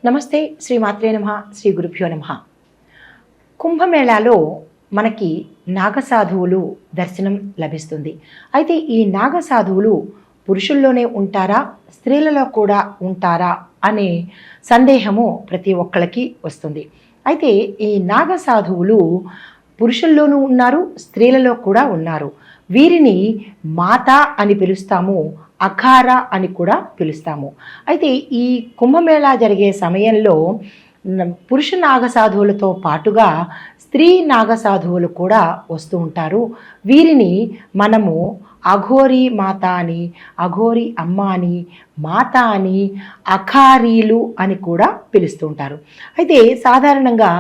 నమస్తే. శ్రీమాత్రే నమః. శ్రీ గురుభ్యో నమః. కుంభమేళాలో మనకి నాగసాధువులు దర్శనం లభిస్తుంది. అయితే ఈ నాగసాధువులు పురుషుల్లోనే ఉంటారా, స్త్రీలలో కూడా ఉంటారా అనే సందేహము ప్రతి ఒక్కళ్ళకి వస్తుంది. అయితే ఈ నాగసాధువులు పురుషుల్లోనూ ఉన్నారు, స్త్రీలలో కూడా ఉన్నారు. వీరిని మాత అని పిలుస్తాము, అఖార అని కూడా పిలుస్తాము. అయితే ఈ కుంభమేళా జరిగే సమయంలో పురుష నాగసాధువులతో పాటుగా స్త్రీ నాగసాధువులు కూడా వస్తూ ఉంటారు. వీరిని మనము అఘోరి మాత అని, అఘోరి అమ్మ అని, మాత అని, అఖారీలు అని కూడా పిలుస్తూ ఉంటారు. అయితే సాధారణంగా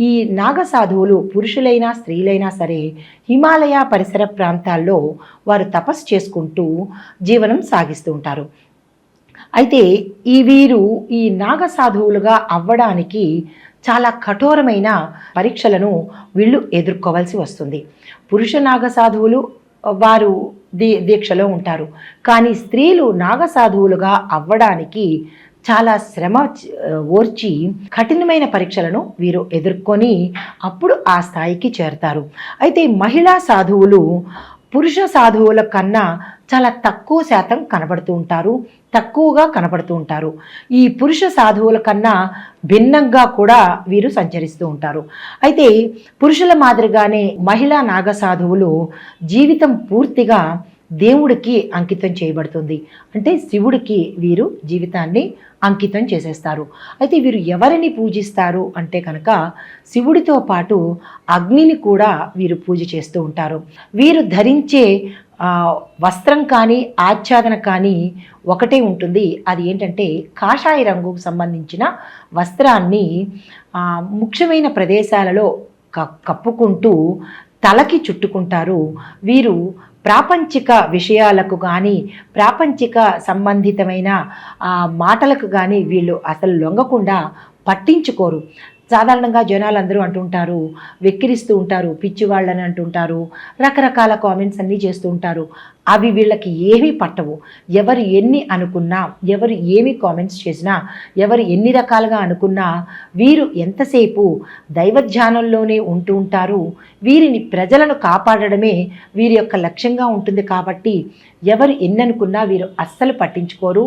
ఈ నాగసాధువులు పురుషులైనా స్త్రీలైనా సరే హిమాలయ పరిసర ప్రాంతాల్లో వారు తపస్సు చేసుకుంటూ జీవనం సాగిస్తూ ఉంటారు. అయితే వీరు ఈ నాగసాధువులుగా అవ్వడానికి చాలా కఠోరమైన పరీక్షలను వీళ్ళు ఎదుర్కోవాల్సి వస్తుంది. పురుష నాగసాధువులు వారు దీక్షలో ఉంటారు, కానీ స్త్రీలు నాగసాధువులుగా అవ్వడానికి చాలా శ్రమ ఓర్చి కఠినమైన పరీక్షలను వీరు ఎదుర్కొని అప్పుడు ఆ స్థాయికి చేరతారు. అయితే మహిళా సాధువులు పురుష సాధువుల కన్నా చాలా తక్కువ శాతం తక్కువగా కనబడుతూ ఉంటారు. ఈ పురుష సాధువుల కన్నా భిన్నంగా కూడా వీరు సంచరిస్తూ ఉంటారు. అయితే పురుషుల మాదిరిగానే మహిళా నాగ సాధువులు జీవితం పూర్తిగా దేవుడికి అంకితం చేయబడుతుంది. అంటే శివుడికి వీరు జీవితాన్ని అంకితం చేసేస్తారు. అయితే వీరు ఎవరిని పూజిస్తారు అంటే కనుక శివుడితో పాటు అగ్నిని కూడా వీరు పూజ చేస్తూ ఉంటారు. వీరు ధరించే వస్త్రం కానీ ఆచ్ఛాదన కానీ ఒకటే ఉంటుంది. అది ఏంటంటే కాషాయ రంగుకు సంబంధించిన వస్త్రాన్ని ముఖ్యమైన ప్రదేశాలలో కప్పుకుంటూ తలకి చుట్టుకుంటారు. వీరు ప్రాపంచిక విషయాలకు కానీ ప్రాపంచిక సంబంధితమైన మాటలకు కానీ వీళ్ళు అసలు లొంగకుండా పట్టించుకోరు. సాధారణంగా జనాలందరూ అంటుంటారు, వెక్కిరిస్తూ ఉంటారు, పిచ్చివాళ్ళని అంటుంటారు, రకరకాల కామెంట్స్ అన్నీ చేస్తూ ఉంటారు. అవి వీళ్ళకి ఏమీ పట్టవు. ఎవరు ఎన్ని అనుకున్నా, ఎవరు ఏమి కామెంట్స్ చేసినా, ఎవరు ఎన్ని రకాలుగా అనుకున్నా వీరు ఎంతసేపు దైవధ్యానంలోనే ఉంటూ ఉంటారు. వీరిని ప్రజలను కాపాడడమే వీరి యొక్క లక్ష్యంగా ఉంటుంది. కాబట్టి ఎవరు ఎన్ని అనుకున్నా వీరు అస్సలు పట్టించుకోరు.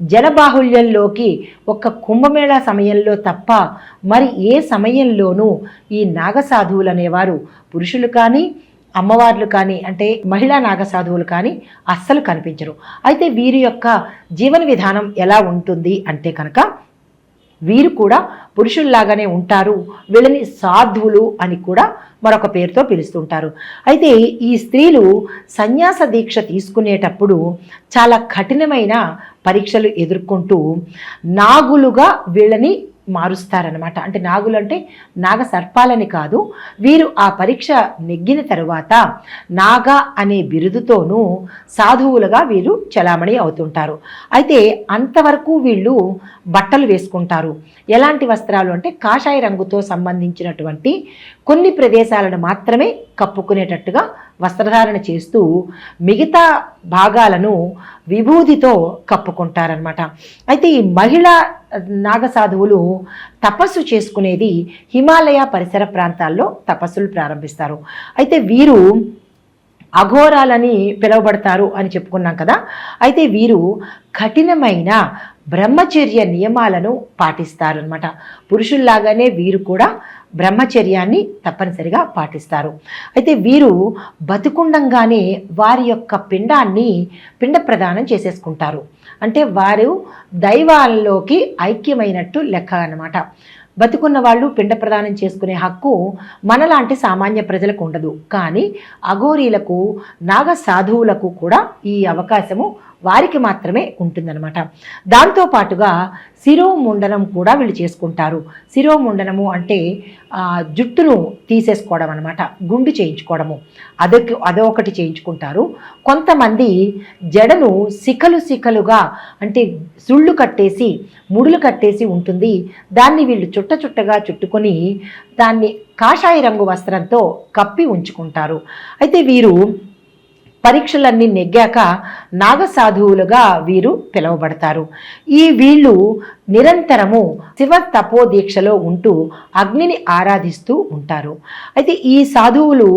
జనబాహుళ్యంలోకి ఒక్క కుంభమేళా సమయంలో తప్ప మరి ఏ సమయంలోనూ ఈ నాగసాధువులు అనేవారు పురుషులు కానీ అమ్మవార్లు కానీ అంటే మహిళా నాగసాధువులు కానీ అస్సలు కనిపించరు. అయితే వీరి యొక్క జీవన విధానం ఎలా ఉంటుంది అంటే కనుక వీరు కూడా పురుషుల్లాగానే ఉంటారు. వీళ్ళని సాధువులు అని కూడా మరొక పేరుతో పిలుస్తుంటారు. అయితే ఈ స్త్రీలు సన్యాస దీక్ష తీసుకునేటప్పుడు చాలా కఠినమైన పరీక్షలు ఎదుర్కొంటూ నాగులుగా వీళ్ళని మారుస్తారనమాట. అంటే నాగులు అంటే నాగ సర్పాలని కాదు. వీరు ఆ పరీక్ష నెగ్గిన తరువాత నాగ అనే బిరుదుతోనూ సాధువులుగా వీరు చలామణి అవుతుంటారు. అయితే అంతవరకు వీళ్ళు బట్టలు వేసుకుంటారు. ఎలాంటి వస్త్రాలు అంటే కాషాయ రంగుతో సంబంధించినటువంటి కొన్ని ప్రదేశాలను మాత్రమే కప్పుకునేటట్టుగా వస్త్రధారణ చేస్తూ మిగతా భాగాలను విభూతితో కప్పుకుంటారనమాట. అయితే ఈ మహిళా నాగసాధువులు తపస్సు చేసుకునేది హిమాలయ పరిసర ప్రాంతాల్లో తపస్సులు ప్రారంభిస్తారు. అయితే వీరు అఘోరాలని పిలువబడతారు అని చెప్పుకున్నాం కదా. అయితే వీరు కఠినమైన బ్రహ్మచర్య నియమాలను పాటిస్తారనమాట. పురుషుల్లాగానే వీరు కూడా బ్రహ్మచర్యాన్ని తప్పనిసరిగా పాటిస్తారు. అయితే వీరు బతుకుండంగానే వారి యొక్క పిండ ప్రదానం చేసేసుకుంటారు. అంటే వారు దైవాల్లోకి ఐక్యమైనట్టు లెక్క అన్నమాట. బతుకున్న వాళ్ళు పిండ ప్రదానం చేసుకునే హక్కు మనలాంటి సామాన్య ప్రజలకు ఉండదు. కానీ అఘోరీలకు నాగ సాధువులకు కూడా ఈ అవకాశము వారికి మాత్రమే ఉంటుందన్నమాట. దాంతోపాటుగా శిరోముండనం కూడా వీళ్ళు చేసుకుంటారు. శిరోముండనము అంటే జుట్టును తీసేసుకోవడం అనమాట, గుండు చేయించుకోవడము. అదొకటి చేయించుకుంటారు. కొంతమంది జడను సికలుగా అంటే సుళ్ళు కట్టేసి ముడులు కట్టేసి ఉంటుంది. దాన్ని వీళ్ళు చుట్టగా చుట్టుకొని దాన్ని కాషాయ రంగు వస్త్రంతో కప్పి ఉంచుకుంటారు. అయితే వీరు పరీక్షలన్నీ నెగ్గాక నాగసాధువులుగా వీరు పిలువబడతారు. వీళ్ళు నిరంతరము శివ తపో దీక్షలో ఉంటూ అగ్నిని ఆరాధిస్తూ ఉంటారు. అయితే ఈ సాధువులు,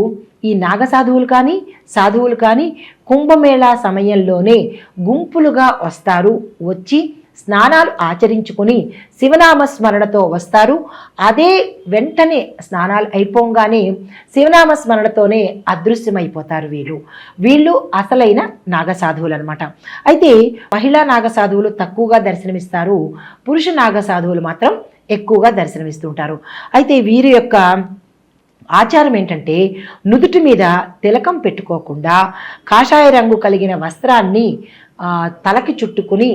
ఈ నాగసాధువులు కానీ సాధువులు కానీ కుంభమేళా సమయంలోనే గుంపులుగా వస్తారు. వచ్చి స్నానాలు ఆచరించుకుని శివనామ స్మరణతో వస్తారు. అదే వెంటనే స్నానాలు అయిపోగానే శివనామ స్మరణతోనే అదృశ్యమైపోతారు. వీళ్ళు అసలైన నాగసాధువులు అనమాట. అయితే మహిళా నాగసాధువులు తక్కువగా దర్శనమిస్తారు, పురుష నాగసాధువులు మాత్రం ఎక్కువగా దర్శనమిస్తుంటారు. అయితే వీరి యొక్క ఆచారం ఏంటంటే నుదుటి మీద తిలకం పెట్టుకోకుండా కాషాయ రంగు కలిగిన వస్త్రాన్ని తలకి చుట్టుకుని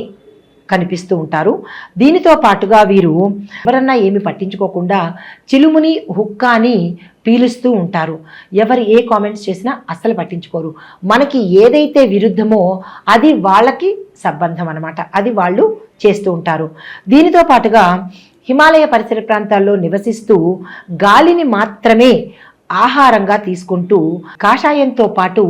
కనిపిస్తూ ఉంటారు. దీనితో పాటుగా వీరు ఎవరన్నా ఏమి పట్టించుకోకుండా చిలుముని హుక్కాని పీలుస్తూ ఉంటారు. ఎవరు ఏ కామెంట్స్ చేసినా అస్సలు పట్టించుకోరు. మనకి ఏదైతే విరుద్ధమో అది వాళ్ళకి సంబంధం అన్నమాట, అది వాళ్ళు చేస్తూ ఉంటారు. దీనితో పాటుగా హిమాలయ పరిసర ప్రాంతాల్లో నివసిస్తూ గాలిని మాత్రమే ఆహారంగా తీసుకుంటూ కాషాయంతో పాటు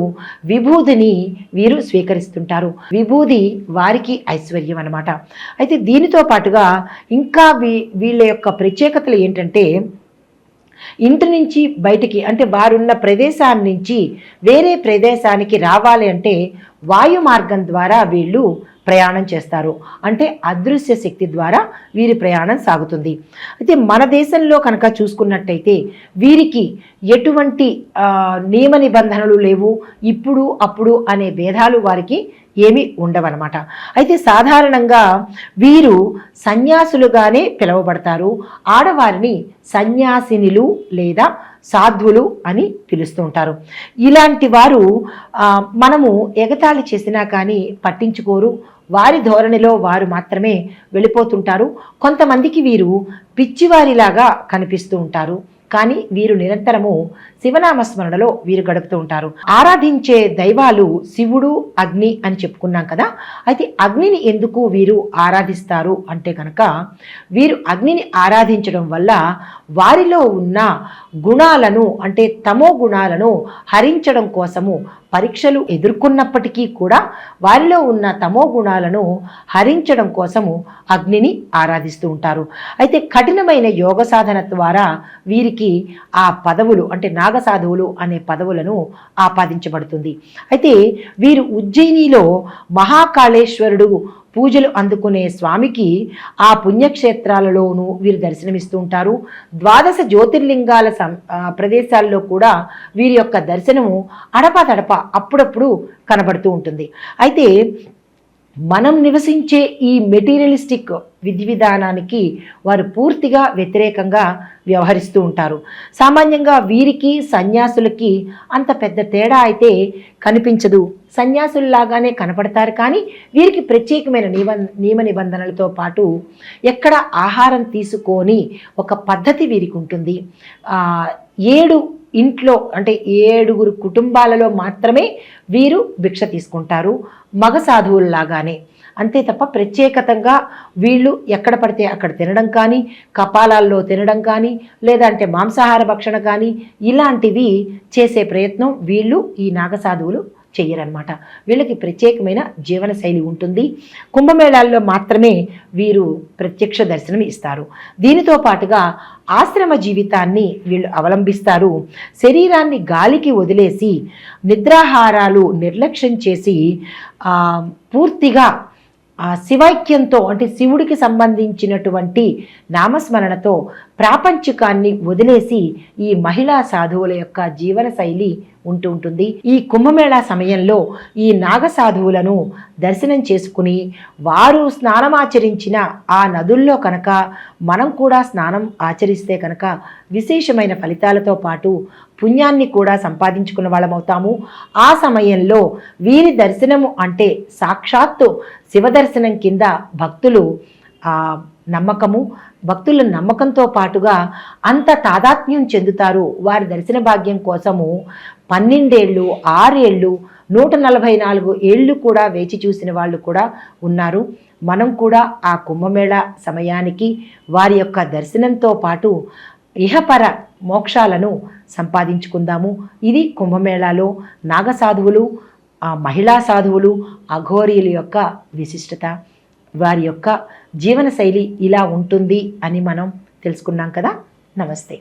విభూదిని వీరు స్వీకరిస్తుంటారు. విభూది వారికి ఐశ్వర్యం అన్నమాట. అయితే దీనితో పాటుగా ఇంకా వీళ్ళ యొక్క ప్రత్యేకతలు ఏంటంటే ఇంటి నుంచి బయటికి, అంటే వారున్న ప్రదేశాన్ని నుంచి వేరే ప్రదేశానికి రావాలి అంటే వాయు మార్గం ద్వారా వీళ్ళు ప్రయాణం చేస్తారు. అంటే అదృశ్య శక్తి ద్వారా వీరి ప్రయాణం సాగుతుంది. అయితే మన దేశంలో కనుక చూసుకున్నట్టయితే వీరికి ఎటువంటి నియమ నిబంధనలు లేవు. ఇప్పుడు అప్పుడు అనే భేదాలు వారికి ఏమీ ఉండవన్నమాట. అయితే సాధారణంగా వీరు సన్యాసులుగానే పిలువబడతారు. ఆడవారిని సన్యాసినులు లేదా సాధ్వులు అని పిలుస్తూ ఉంటారు. ఇలాంటి వారు మనము ఎగతాళి చేసినా కానీ పట్టించుకోరు. వారి ధోరణిలో వారు మాత్రమే వెళ్ళిపోతుంటారు. కొంతమందికి వీరు పిచ్చివారిలాగా కనిపిస్తూ ఉంటారు. కానీ వీరు నిరంతరము శివనామస్మరణలో వీరు గడుపుతూ ఉంటారు. ఆరాధించే దైవాలు శివుడు, అగ్ని అని చెప్పుకున్నాం కదా. అయితే అగ్నిని ఎందుకు వీరు ఆరాధిస్తారు అంటే కనుక వీరు అగ్నిని ఆరాధించడం వల్ల వారిలో ఉన్న గుణాలను, అంటే తమో గుణాలను హరించడం కోసము పరీక్షలు ఎదుర్కొన్నప్పటికీ కూడా వారిలో ఉన్న తమో గుణాలను హరించడం కోసము అగ్నిని ఆరాధిస్తూ ఉంటారు. అయితే కఠినమైన యోగ సాధన ద్వారా వీరికి ఆ పదవులు, అంటే నాగసాధువులు అనే పదవులను ఆపాదించబడుతుంది. అయితే వీరు ఉజ్జయినిలో మహాకాళేశ్వరుడు పూజలు అందుకునే స్వామికి ఆ పుణ్యక్షేత్రాలలోనూ వీరు దర్శనమిస్తూ ఉంటారు. ద్వాదశ జ్యోతిర్లింగాల ప్రదేశాల్లో కూడా వీరి యొక్క దర్శనము అడపాదడప అప్పుడప్పుడు కనబడుతూ ఉంటుంది. అయితే మనం నివసించే ఈ మెటీరియలిస్టిక్ విధి విధానానికి వారు పూర్తిగా వ్యతిరేకంగా వ్యవహరిస్తూ ఉంటారు. సామాన్యంగా వీరికి సన్యాసులకి అంత పెద్ద తేడా అయితే కనిపించదు. సన్యాసుల్లాగానే కనపడతారు. కానీ వీరికి ప్రత్యేకమైన నియమ నిబంధనలతో పాటు ఎక్కడ ఆహారం తీసుకొని ఒక పద్ధతి వీరికి ఉంటుంది. 7 ఇంట్లో, అంటే 7 కుటుంబాలలో మాత్రమే వీరు భిక్ష తీసుకుంటారు, మగ సాధువుల్లాగానే. అంతే తప్ప ప్రత్యేకతంగా వీళ్ళు ఎక్కడ పడితే అక్కడ తినడం కానీ, కపాలాల్లో తినడం కానీ, లేదంటే మాంసాహార భక్షణ కానీ ఇలాంటివి చేసే ప్రయత్నం వీళ్ళు, ఈ నాగసాధువులు చెయ్యరన్నమాట. వీళ్ళకి ప్రత్యేకమైన జీవనశైలి ఉంటుంది. కుంభమేళాల్లో మాత్రమే వీరు ప్రత్యక్ష దర్శనం ఇస్తారు. దీనితో పాటుగా ఆశ్రమ జీవితాన్ని వీళ్ళు అవలంబిస్తారు. శరీరాన్ని గాలికి వదిలేసి నిద్రాహారాలు నిర్లక్ష్యం చేసి పూర్తిగా శివైక్యంతో, అంటే శివుడికి సంబంధించినటువంటి నామస్మరణతో ప్రాపంచికాన్ని వదిలేసి ఈ మహిళా సాధువుల యొక్క జీవన శైలి ఉంటుంది. ఈ కుంభమేళా సమయంలో ఈ నాగ సాధువులను దర్శనం చేసుకుని వారు స్నానమాచరించిన ఆ నదుల్లో కనుక మనం కూడా స్నానం ఆచరిస్తే కనుక విశేషమైన ఫలితాలతో పాటు పుణ్యాన్ని కూడా సంపాదించుకున్న వాళ్ళమవుతాము. ఆ సమయంలో వీరి దర్శనము అంటే సాక్షాత్తు శివదర్శనం కింద భక్తుల నమ్మకంతో పాటుగా అంత తాదాత్మ్యం చెందుతారు. వారి దర్శన భాగ్యం కోసము 12 ఏళ్ళు, 6 ఏళ్ళు, 144 ఏళ్ళు కూడా వేచి చూసిన వాళ్ళు కూడా ఉన్నారు. మనం కూడా ఆ కుంభమేళ సమయానికి వారి యొక్క దర్శనంతో పాటు ఇహపర మోక్షాలను సంపాదించుకుందాము. ఇది కుంభమేళాలో నాగసాధువులు ఆ మహిళా సాధువులు అఘోరీల యొక్క విశిష్టత, వారి యొక్క జీవనశైలి ఇలా ఉంటుంది అని మనం తెలుసుకున్నాం కదా. నమస్తే.